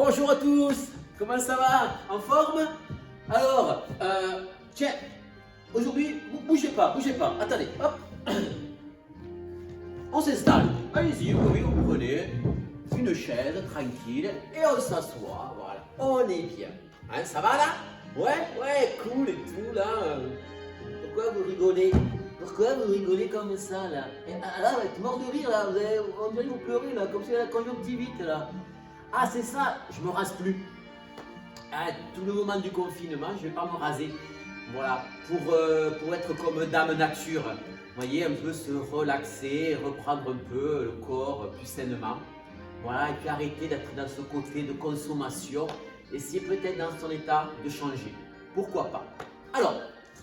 Bonjour à tous, comment ça va? En forme? Alors, tiens, aujourd'hui, bougez pas, attendez, hop. On s'installe, allez-y, oui, vous prenez une chaise tranquille et on s'assoit, voilà, on est bien. Hein, ça va là? Ouais, cool et tout là. Pourquoi vous rigolez? Pourquoi vous rigolez comme ça là? Là, vous êtes mort de rire là, on dirait que vous pleurez là, comme si la conjonctivite là. Ah c'est ça, je me rase plus. Ah, tout le moment du confinement, je vais pas me raser. Voilà, pour être comme dame nature. Vous voyez, un peu se relaxer, reprendre un peu le corps plus sainement. Voilà, et puis arrêter d'être dans ce côté de consommation. Essayer peut-être dans son état de changer. Pourquoi pas? Alors,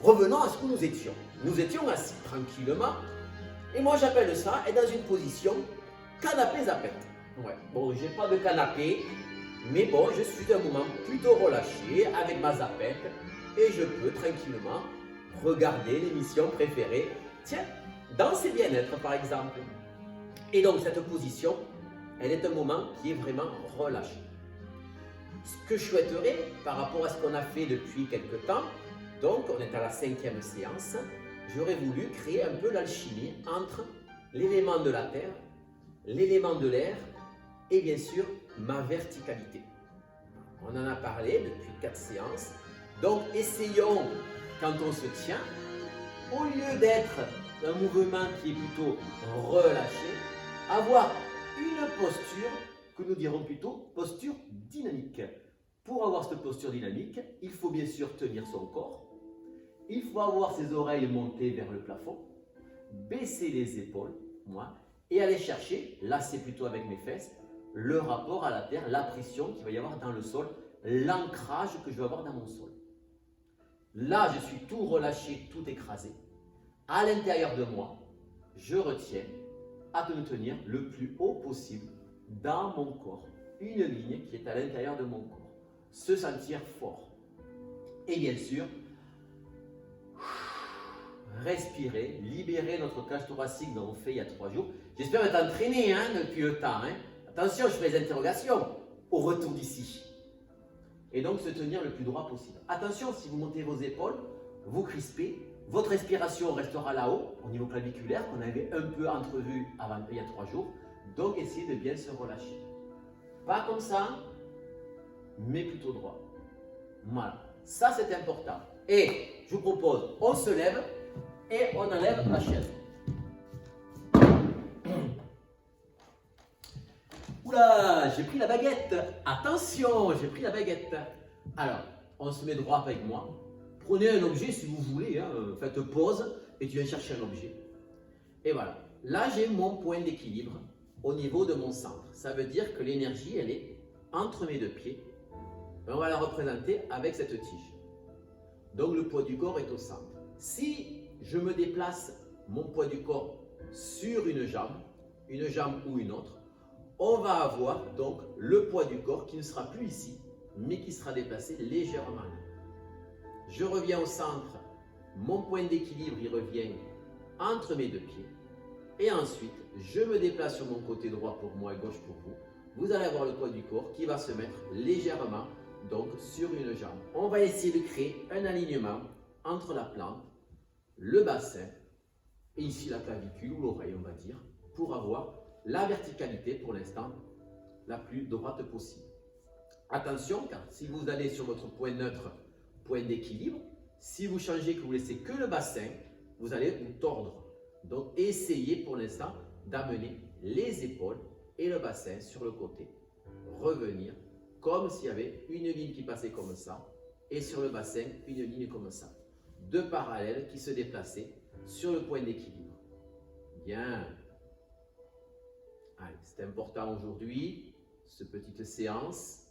revenons à ce que nous étions. Nous étions assis tranquillement. Et moi j'appelle ça être dans une position canapé zapette. Ouais, bon, j'ai pas de canapé, mais bon, je suis un moment plutôt relâché avec ma zapette et je peux tranquillement regarder l'émission préférée. Tiens, Danser bien-être par exemple. Et donc cette position, elle est un moment qui est vraiment relâché. Ce que je souhaiterais par rapport à ce qu'on a fait depuis quelques temps, donc on est à la 5e séance, j'aurais voulu créer un peu l'alchimie entre l'élément de la terre, l'élément de l'air et bien sûr ma verticalité. On en a parlé depuis 4 séances, donc essayons quand on se tient, au lieu d'être un mouvement qui est plutôt relâché, avoir une posture que nous dirons plutôt posture dynamique. Pour avoir cette posture dynamique, il faut bien sûr tenir son corps, il faut avoir ses oreilles montées vers le plafond, baisser les épaules, moi, et aller chercher, là c'est plutôt avec mes fesses, le rapport à la terre, la pression qu'il va y avoir dans le sol, l'ancrage que je vais avoir dans mon sol. Là, je suis tout relâché, tout écrasé. À l'intérieur de moi, je retiens à me tenir le plus haut possible dans mon corps. Une ligne qui est à l'intérieur de mon corps. Se sentir fort. Et bien sûr, respirer, libérer notre cage thoracique dont on fait il y a 3 jours. J'espère être entraîné depuis le temps. Attention, je fais des interrogations au retour d'ici. Et donc se tenir le plus droit possible. Attention, si vous montez vos épaules, vous crispez, votre respiration restera là-haut, au niveau claviculaire, qu'on avait un peu entrevu avant, il y a 3 jours. Donc essayez de bien se relâcher. Pas comme ça, mais plutôt droit. Voilà, ça c'est important. Et je vous propose, on se lève et on enlève la chaise. Oula, j'ai pris la baguette. Attention, j'ai pris la baguette. Alors, on se met droit avec moi. Prenez un objet si vous voulez. Faites pause et tu viens chercher un objet. Et voilà. Là, j'ai mon point d'équilibre au niveau de mon centre. Ça veut dire que l'énergie, elle est entre mes 2 pieds. Et on va la représenter avec cette tige. Donc, le poids du corps est au centre. Si je me déplace mon poids du corps sur une jambe ou une autre, on va avoir donc le poids du corps qui ne sera plus ici, mais qui sera déplacé légèrement. Je reviens au centre, mon point d'équilibre il revient entre mes 2 pieds. Et ensuite, je me déplace sur mon côté droit pour moi et gauche pour vous. Vous allez avoir le poids du corps qui va se mettre légèrement donc sur une jambe. On va essayer de créer un alignement entre la plante, le bassin et ici la clavicule ou l'oreille on va dire, pour avoir la verticalité pour l'instant la plus droite possible. Attention, car si vous allez sur votre point neutre, point d'équilibre, si vous changez que vous laissez que le bassin, vous allez vous tordre. Donc essayez pour l'instant d'amener les épaules et le bassin sur le côté. Revenir comme s'il y avait une ligne qui passait comme ça et sur le bassin une ligne comme ça. 2 parallèles qui se déplaçaient sur le point d'équilibre. Bien. Allez, c'est important aujourd'hui, cette petite séance,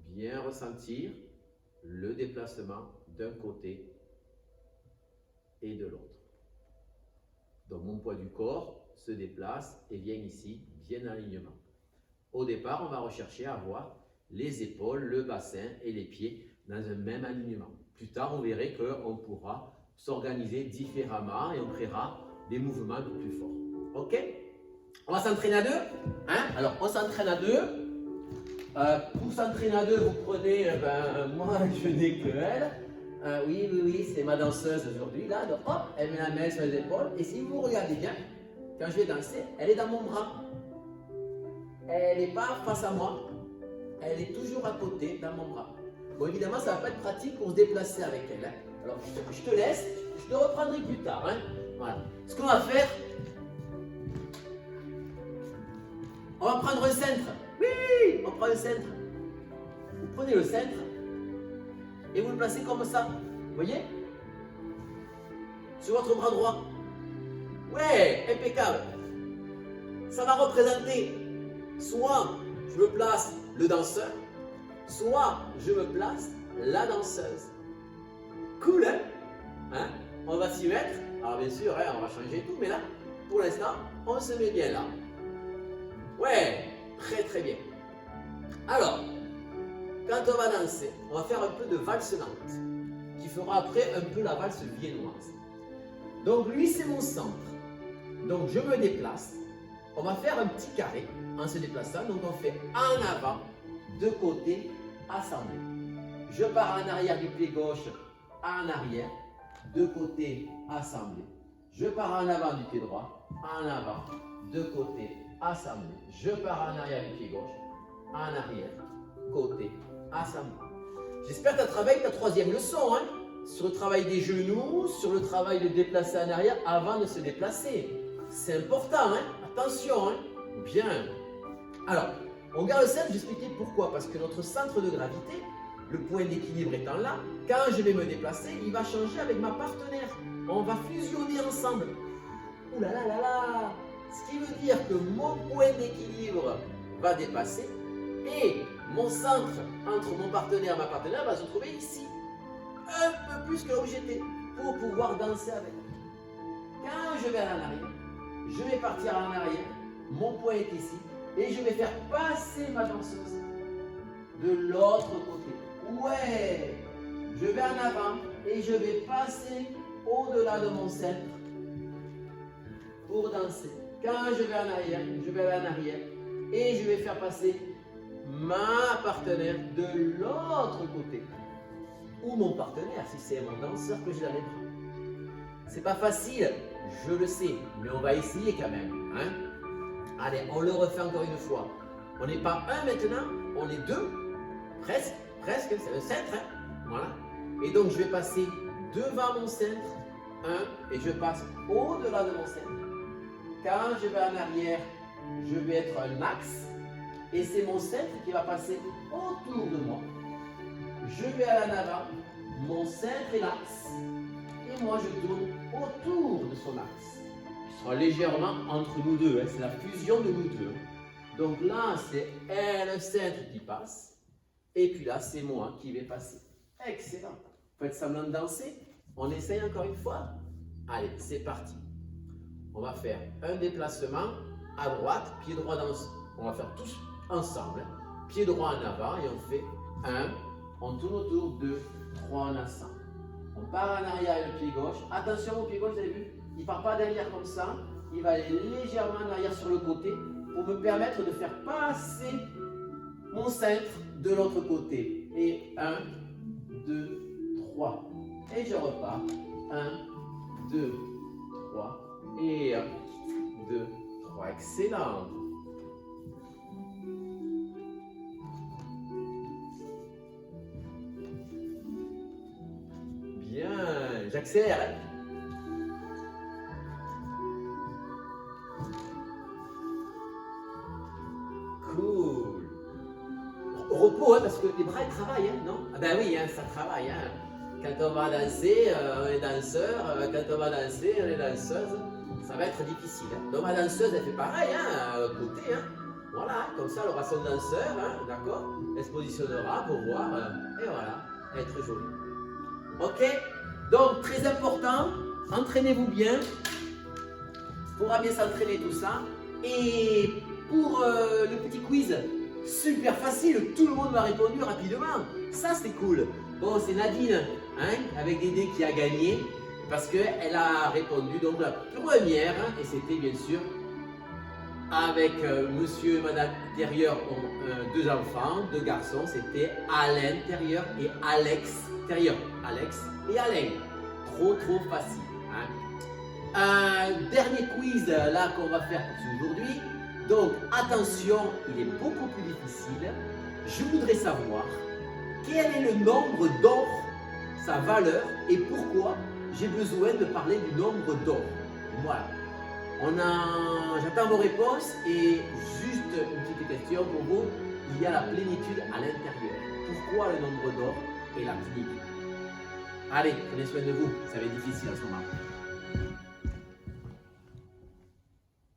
bien ressentir le déplacement d'un côté et de l'autre. Donc mon poids du corps se déplace et vient ici, bien en alignement. Au départ, on va rechercher à avoir les épaules, le bassin et les pieds dans un même alignement. Plus tard, on verra qu'on pourra s'organiser différemment et on créera des mouvements un peu plus forts. Ok? On va s'entraîner à 2. Alors, on s'entraîne à 2. Pour s'entraîner à deux, vous prenez, moi je n'ai que elle. Oui, c'est ma danseuse aujourd'hui, là. Donc hop, elle met la main sur les épaules. Et si vous regardez bien, quand je vais danser, elle est dans mon bras. Elle n'est pas face à moi. Elle est toujours à côté, dans mon bras. Bon, évidemment, ça ne va pas être pratique pour se déplacer avec elle. Hein. Alors, je te laisse, je te reprendrai plus tard. Hein. Voilà. Ce qu'on va faire, on va prendre un centre. Oui, on prend le centre. Vous prenez le centre et vous le placez comme ça. Vous voyez? Sur votre bras droit. Ouais, impeccable. Ça va représenter soit je me place le danseur, soit je me place la danseuse. Cool, hein? Hein? On va s'y mettre. Alors bien sûr, hein, on va changer tout, mais là, pour l'instant, on se met bien là. Ouais, très très bien. Alors, quand on va danser, on va faire un peu de valse lente, qui fera après un peu la valse viennoise. Donc lui, c'est mon centre. Donc je me déplace. On va faire un petit carré en se déplaçant. Donc on fait en avant, de côté, assemblé. Je pars en arrière du pied gauche, en arrière, de côté, assemblé. Je pars en avant du pied droit, en avant, de côté, assemblé. Je pars en arrière du pied gauche, en arrière, côté, assemblé. J'espère que tu as travaillé ta troisième leçon, hein, sur le travail des genoux, sur le travail de déplacer en arrière avant de se déplacer. C'est important, hein? Attention, hein? Bien. Alors, on garde le centre, j'expliquais pourquoi. Parce que notre centre de gravité, le point d'équilibre étant là, quand je vais me déplacer, il va changer avec ma partenaire. On va fusionner ensemble. Ouh là là là là! Ce qui veut dire que mon point d'équilibre va dépasser et mon centre entre mon partenaire et ma partenaire va se trouver ici. Un peu plus que là où j'étais pour pouvoir danser avec. Quand je vais en arrière, je vais partir en arrière, mon point est ici, et je vais faire passer ma danseuse de l'autre côté. Ouais, je vais en avant et je vais passer au-delà de mon centre pour danser. Quand je vais en arrière, je vais aller en arrière et je vais faire passer ma partenaire de l'autre côté. Ou mon partenaire, si c'est mon danseur que j'ai dans les bras. C'est pas facile, je le sais, mais on va essayer quand même. Hein? Allez, on le refait encore une fois. On n'est pas un maintenant, on est deux. Presque, c'est le centre. Hein? Voilà. Et donc je vais passer devant mon centre, un, et je passe au-delà de mon centre. Quand je vais en arrière, je vais être un axe, et c'est mon centre qui va passer autour de moi. Je vais aller en avant, mon centre est l'axe, et moi je tourne autour de son axe. Il sera légèrement entre nous deux, hein, c'est la fusion de nous deux. Donc là, c'est le centre qui passe, et puis là, c'est moi qui vais passer. Excellent. Faites semblant de danser. On essaye encore une fois. Allez, c'est parti. On va faire un déplacement à droite, pied droit dans... On va faire tous ensemble. Pied droit en avant, et on fait 1, on tourne autour, 2, 3, on ascend. On part en arrière avec le pied gauche. Attention au pied gauche, vous avez vu, il ne part pas derrière comme ça. Il va aller légèrement en arrière sur le côté pour me permettre de faire passer mon centre de l'autre côté. Et 1, 2, 3. Et je repars. 1, 2, 3. Et 1, 2, 3. Excellent. Bien, j'accélère. Cool. Repos, hein, parce que les bras ils travaillent, hein, non? Ah ben oui, hein, ça travaille. Hein. Quand on va danser, on est danseur. Quand on va danser, on est danseuse. Ça va être difficile. Hein. Donc ma danseuse, elle fait pareil, hein, côté. Hein. Voilà, comme ça, elle aura son danseur, hein, d'accord? Elle se positionnera pour voir. Et voilà, être jolie. Ok? Donc, très important, entraînez-vous bien. Pour bien s'entraîner tout ça. Et pour le petit quiz, super facile, tout le monde m'a répondu rapidement. Ça, c'est cool. Bon, c'est Nadine, hein, avec Dédé qui a gagné, parce qu'elle a répondu donc la première, hein, et c'était bien sûr avec monsieur et madame intérieur ont deux enfants, deux garçons, c'était à l'intérieur et à l'extérieur. Alex et Alain. Trop facile. Hein? Un dernier quiz là qu'on va faire pour aujourd'hui. Donc attention, il est beaucoup plus difficile. Je voudrais savoir quel est le nombre d'or, sa valeur et pourquoi j'ai besoin de parler du nombre d'or. Voilà. J'attends vos réponses et juste une petite question pour vous. Il y a la plénitude à l'intérieur. Pourquoi le nombre d'or et la plénitude? Allez, prenez soin de vous, ça va être difficile en ce moment.